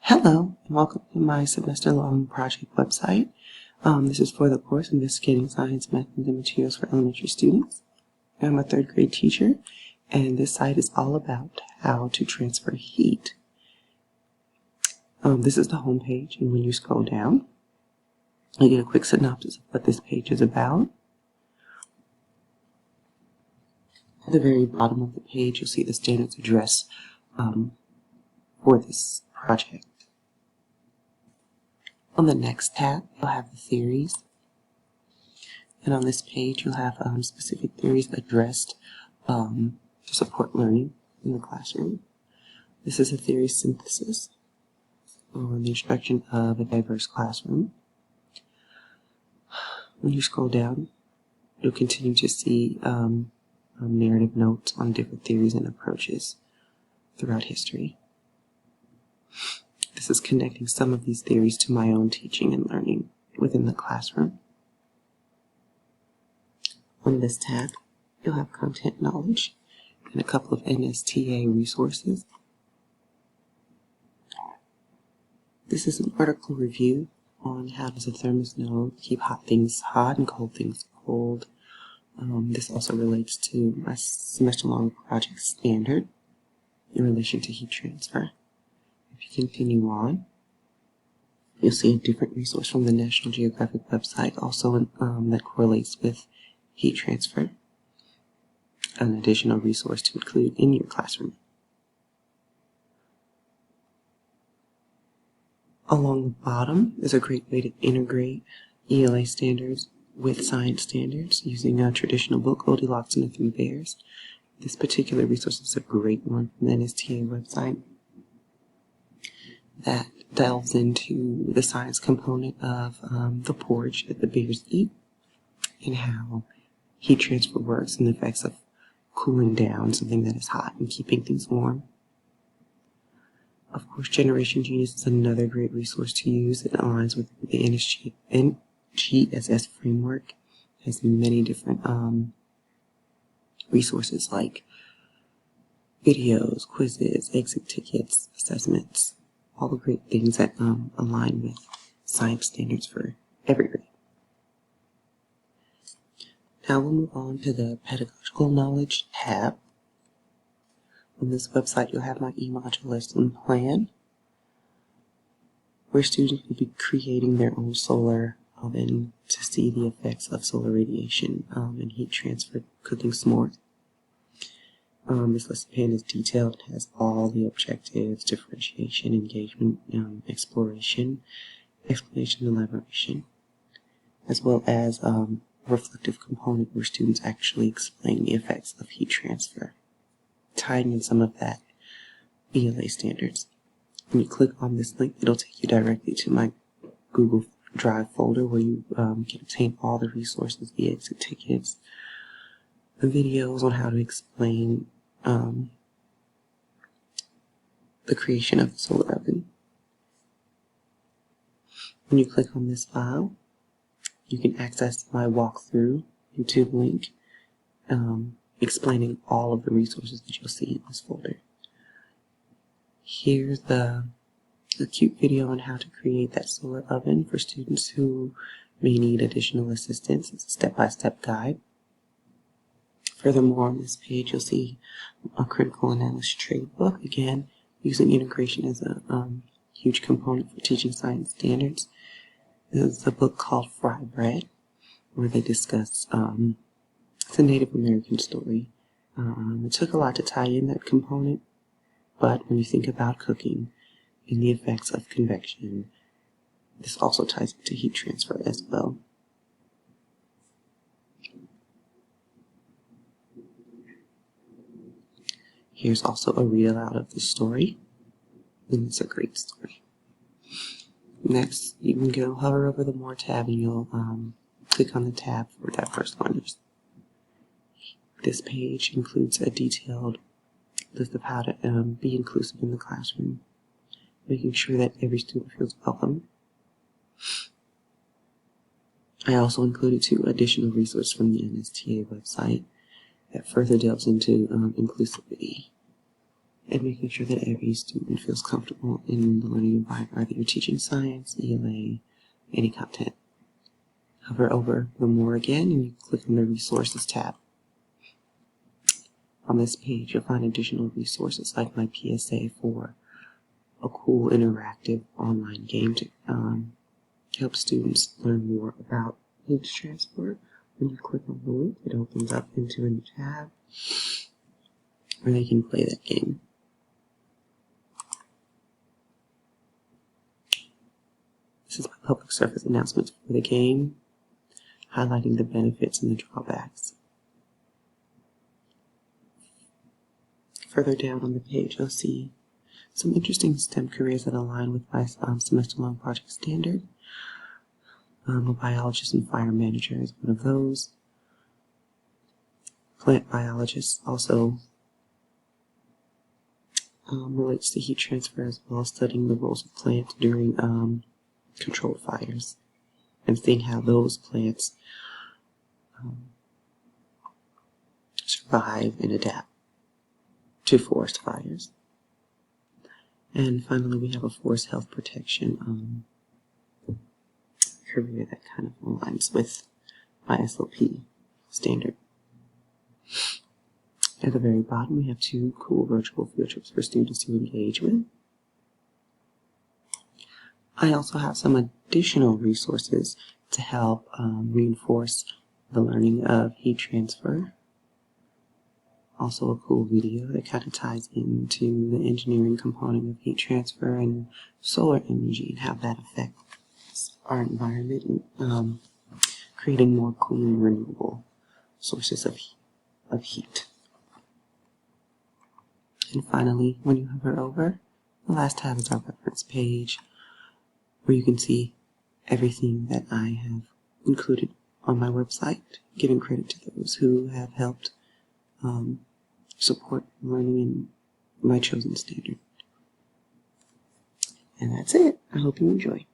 Hello, and welcome to my semester-long project website. This is for the course Investigating Science, Methods, and Materials for Elementary Students. I'm a third grade teacher, and this site is all about how to transfer heat. This is the home page, and when you scroll down, you get a quick synopsis of what this page is about. At the very bottom of the page, you'll see the standards address for this project. On the next tab, you'll have the theories, and on this page you'll have specific theories addressed to support learning in the classroom. This is a theory synthesis on the introduction of a diverse classroom. When you scroll down, you'll continue to see narrative notes on different theories and approaches throughout history. This is connecting some of these theories to my own teaching and learning within the classroom. On this tab, you'll have content knowledge and a couple of NSTA resources. This is an article review on how does a thermos know to keep hot things hot and cold things cold. This also relates to my semester-long project standard in relation to heat transfer. If you continue on, you'll see a different resource from the National Geographic website, also that correlates with heat transfer, an additional resource to include in your classroom. Along the bottom is a great way to integrate ELA standards with science standards using a traditional book, Goldilocks and the Three Bears. This particular resource is a great one from the NSTA website that delves into the science component of the porridge that the bears eat and how heat transfer works and the effects of cooling down something that is hot and keeping things warm. Of course, Generation Genius is another great resource to use. It aligns with the NGSS framework. It has many different resources like videos, quizzes, exit tickets, assessments, all the great things that align with science standards for every grade. Now we'll move on to the Pedagogical Knowledge tab. On this website you'll have my e-module lesson plan, where students will be creating their own solar oven to see the effects of solar radiation and heat transfer cooking s'mores. This lesson plan is detailed. It has all the objectives, differentiation, engagement, exploration, explanation, and elaboration, as well as a reflective component where students actually explain the effects of heat transfer, tying in some of that ELA standards. When you click on this link, it'll take you directly to my Google Drive folder where you can obtain all the resources, the exit tickets, the videos on how to explain the creation of the solar oven. When you click on this file, you can access my walkthrough YouTube link explaining all of the resources that you'll see in this folder. Here's the cute video on how to create that solar oven for students who may need additional assistance. It's a step-by-step guide. Furthermore, on this page, you'll see a critical analysis trade book, again, using integration as a huge component for teaching science standards. This is a book called Fry Bread, where they discuss it's a Native American story. It took a lot to tie in that component, but when you think about cooking and the effects of convection, this also ties into heat transfer as well. Here's also a read aloud of the story, and it's a great story. Next, you can go hover over the More tab and you'll click on the tab for diverse learners. This page includes a detailed list of how to be inclusive in the classroom, making sure that every student feels welcome. I also included 2 additional resources from the NSTA website that further delves into inclusivity and making sure that every student feels comfortable in the learning environment, whether you're teaching science, ELA, any content. Hover over the More again, and you click on the Resources tab. On this page, you'll find additional resources like my PSA for a cool interactive online game to help students learn more about heat transfer. When you click on the link, it opens up into a new tab where they can play that game. This is my public service announcement for the game, highlighting the benefits and the drawbacks. Further down on the page, you'll see some interesting STEM careers that align with my semester-long project standard. A biologist and fire manager is one of those. Plant biologist also relates to heat transfer as well, studying the roles of plants during controlled fires and seeing how those plants survive and adapt to forest fires. And finally, we have a forest health protection career that kind of aligns with my SLP standard. At the very bottom, we have 2 cool virtual field trips for students to engage with. I also have some additional resources to help reinforce the learning of heat transfer. Also a cool video that kind of ties into the engineering component of heat transfer and solar energy and how that affects our environment and creating more clean, renewable sources of heat. And finally, when you hover over, the last tab is our reference page, where you can see everything that I have included on my website, giving credit to those who have helped support learning in my chosen standard. And that's it. I hope you enjoy.